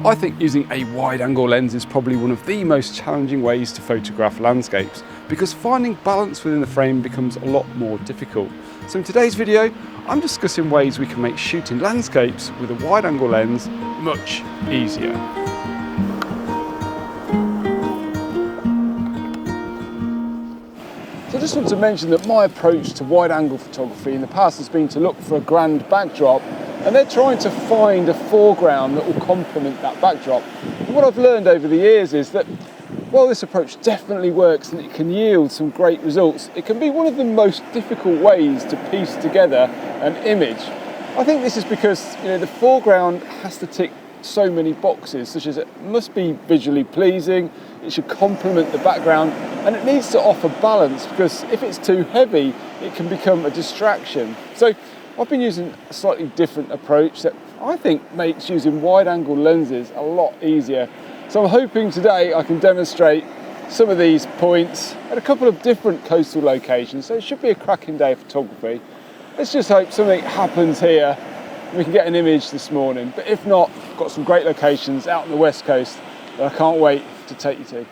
I think using a wide angle lens is probably one of the most challenging ways to photograph landscapes because finding balance within the frame becomes a lot more difficult. So in today's video, I'm discussing ways we can make shooting landscapes with a wide angle lens much easier. So I just want to mention that my approach to wide angle photography in the past has been to look for a grand backdrop, and they're trying to find a foreground that will complement that backdrop. And what I've learned over the years is that while this approach definitely works and it can yield some great results, it can be one of the most difficult ways to piece together an image. I think this is because the foreground has to tick so many boxes, such as it must be visually pleasing, it should complement the background, and it needs to offer balance, because if it's too heavy it can become a distraction. So I've been using a slightly different approach that I think makes using wide angle lenses a lot easier. So I'm hoping today I can demonstrate some of these points at a couple of different coastal locations, so it should be a cracking day of photography. Let's just hope something happens here and we can get an image this morning, but if not, I've got some great locations out on the west coast that I can't wait to take you to.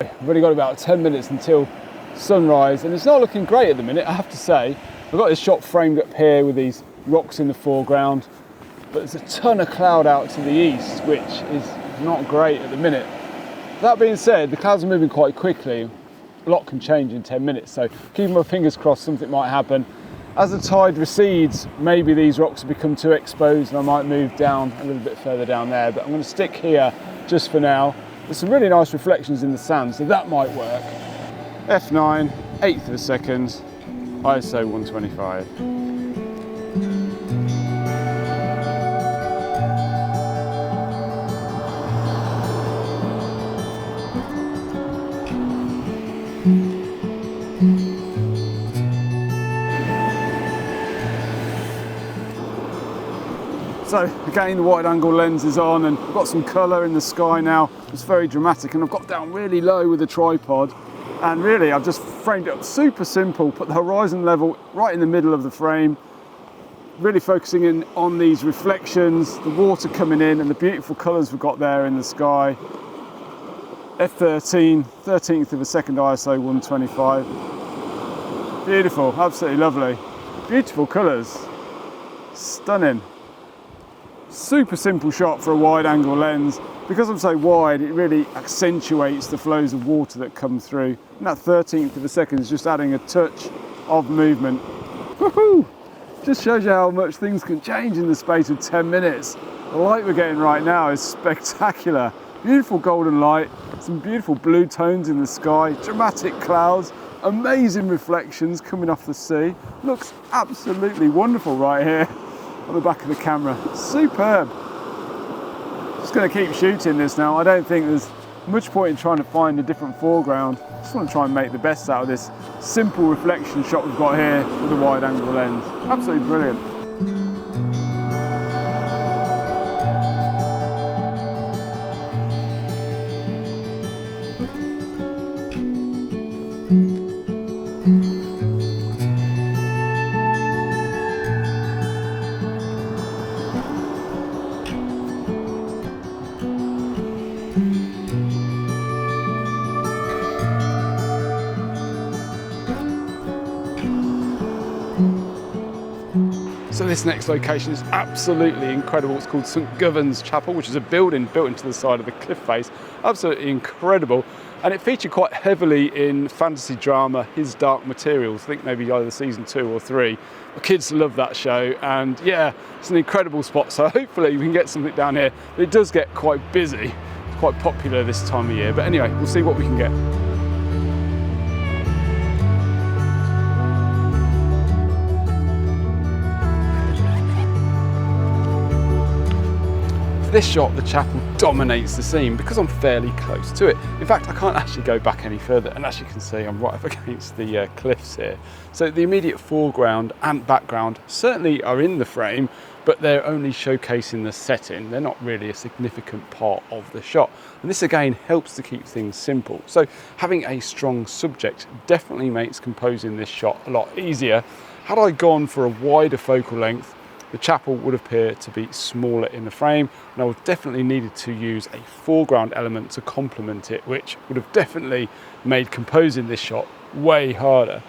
I've only got about 10 minutes until sunrise and it's not looking great at the minute, I have to say. I've got this shot framed up here with these rocks in the foreground, but there's a ton of cloud out to the east, which is not great at the minute. That being said, the clouds are moving quite quickly. A lot can change in 10 minutes, so keeping my fingers crossed something might happen. As the tide recedes, maybe these rocks have become too exposed and I might move down a little bit further down there, but I'm going to stick here just for now. There's some really nice reflections in the sand, so that might work. F9, 1/8 of a second, ISO 125. So again, the wide angle lens is on and I've got some colour in the sky now. It's very dramatic, and I've got down really low with the tripod, and really I've just framed it up super simple, put the horizon level right in the middle of the frame, really focusing in on these reflections, the water coming in and the beautiful colours we've got there in the sky. F13, 13th of a second ISO 125. Beautiful, absolutely lovely. Beautiful colours, stunning. Super simple shot for a wide angle lens. Because I'm so wide, it really accentuates the flows of water that come through. And that 13th of a second is just adding a touch of movement. Woohoo! Just shows you how much things can change in the space of 10 minutes. The light we're getting right now is spectacular. Beautiful golden light, some beautiful blue tones in the sky, dramatic clouds, amazing reflections coming off the sea. Looks absolutely wonderful right here on the back of the camera. Superb. Just going to keep shooting this now. I don't think there's much point in trying to find a different foreground. Just want to try and make the best out of this simple reflection shot we've got here with a wide angle lens. Absolutely brilliant. So this next location is absolutely incredible. It's called St Govan's Chapel, which is a building built into the side of the cliff face. Absolutely incredible. And it featured quite heavily in fantasy drama His Dark Materials. I think maybe either season 2 or 3. The kids love that show, and yeah, it's an incredible spot. So hopefully we can get something down here. But it does get quite busy. It's quite popular this time of year. But anyway, we'll see what we can get. For this shot, the chapel dominates the scene because I'm fairly close to it. In fact, I can't actually go back any further, and as you can see, I'm right up against the cliffs here. So the immediate foreground and background certainly are in the frame, but they're only showcasing the setting. They're not really a significant part of the shot. And this again helps to keep things simple. So having a strong subject definitely makes composing this shot a lot easier. Had I gone for a wider focal length, the chapel would appear to be smaller in the frame, and I would definitely needed to use a foreground element to complement it, which would have definitely made composing this shot way harder.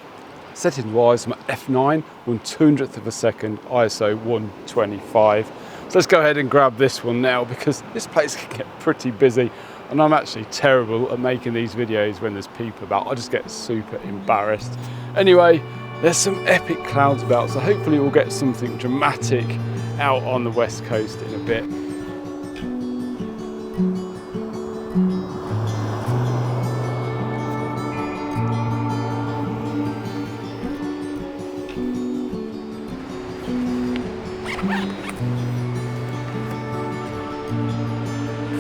Settings wise, I'm at f9, 1/200th of a second, ISO 125. So let's go ahead and grab this one now, because this place can get pretty busy, and I'm actually terrible at making these videos when there's people about. I just get super embarrassed. Anyway, there's some epic clouds about, so hopefully we'll get something dramatic out on the west coast in a bit.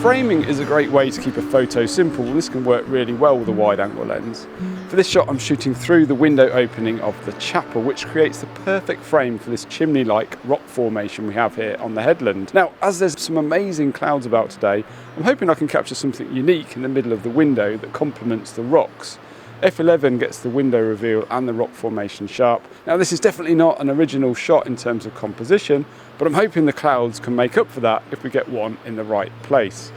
Framing is a great way to keep a photo simple. This can work really well with a wide angle lens. For this shot, I'm shooting through the window opening of the chapel, which creates the perfect frame for this chimney-like rock formation we have here on the headland. Now, as there's some amazing clouds about today, I'm hoping I can capture something unique in the middle of the window that complements the rocks. F11 gets the window reveal and the rock formation sharp. Now, this is definitely not an original shot in terms of composition, but I'm hoping the clouds can make up for that if we get one in the right place.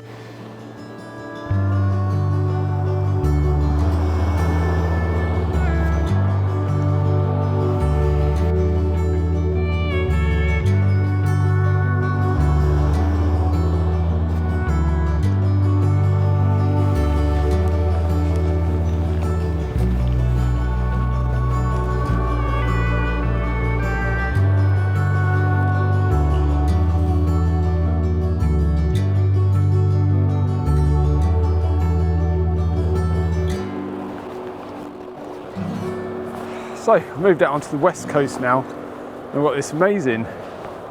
So I've moved out onto the west coast now, and I've got this amazing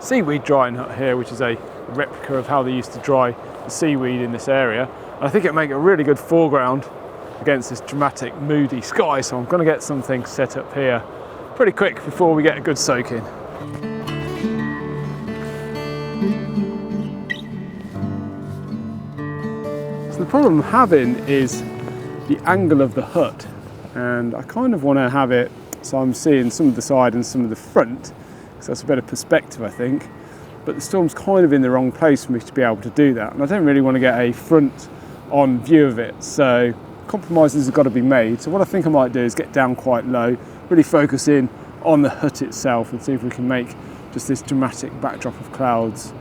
seaweed drying hut here, which is a replica of how they used to dry the seaweed in this area. And I think it'll make a really good foreground against this dramatic, moody sky, so I'm going to get something set up here pretty quick before we get a good soak in. So the problem I'm having is the angle of the hut, and I kind of want to have it so I'm seeing some of the side and some of the front, because that's a better perspective, I think. But the storm's kind of in the wrong place for me to be able to do that, and I don't really want to get a front on view of it, so compromises have got to be made. So what I think I might do is get down quite low, really focus in on the hut itself, and see if we can make just this dramatic backdrop of clouds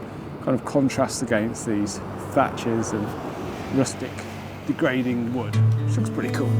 kind of contrast against these thatches and rustic degrading wood, which looks pretty cool.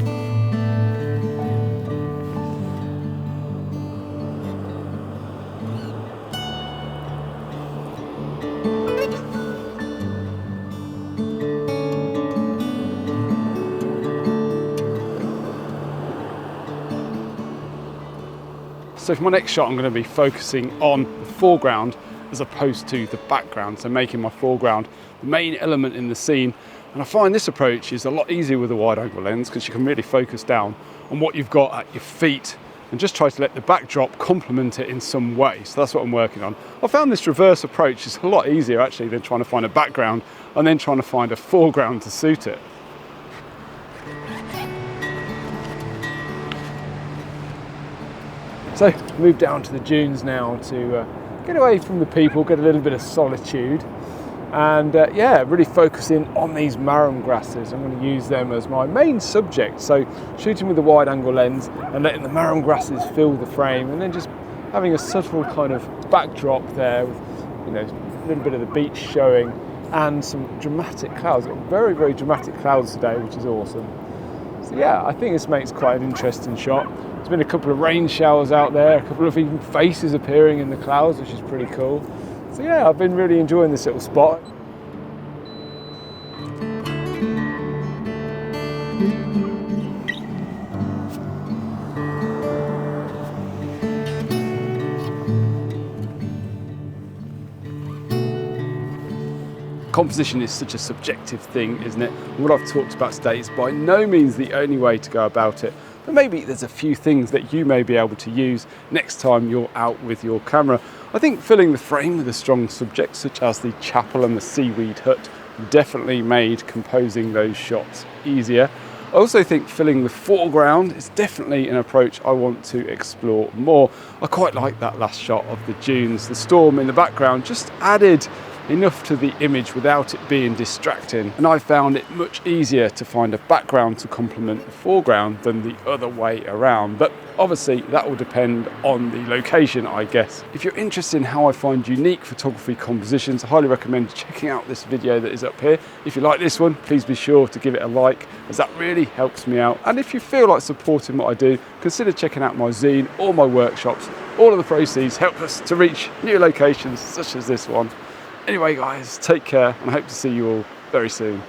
So for my next shot, I'm going to be focusing on the foreground as opposed to the background, so making my foreground the main element in the scene. And I find this approach is a lot easier with a wide angle lens, because you can really focus down on what you've got at your feet and just try to let the backdrop complement it in some way. So that's what I'm working on. I found this reverse approach is a lot easier actually than trying to find a background and then trying to find a foreground to suit it. So moved down to the dunes now to get away from the people, get a little bit of solitude, and yeah, really focusing on these marram grasses. I'm going to use them as my main subject, so shooting with a wide angle lens and letting the marram grasses fill the frame, and then just having a subtle kind of backdrop there with, you know, a little bit of the beach showing and some dramatic clouds. Got very, very dramatic clouds today, which is awesome. So yeah, I think this makes quite an interesting shot. There's been a couple of rain showers out there, a couple of even faces appearing in the clouds, which is pretty cool. So yeah, I've been really enjoying this little spot. Composition is such a subjective thing, isn't it? And what I've talked about today is by no means the only way to go about it, but maybe there's a few things that you may be able to use next time you're out with your camera. I think filling the frame with a strong subject, such as the chapel and the seaweed hut, definitely made composing those shots easier. I also think filling with foreground is definitely an approach I want to explore more. I quite like that last shot of the dunes, the storm in the background just added enough to the image without it being distracting, and I found it much easier to find a background to complement the foreground than the other way around. But obviously that will depend on the location, I guess. If you're interested in how I find unique photography compositions, I highly recommend checking out this video that is up here. If you like this one, please be sure to give it a like, as that really helps me out. And if you feel like supporting what I do, consider checking out my zine or my workshops. All of the proceeds help us to reach new locations such as this one. Anyway guys, take care, and I hope to see you all very soon.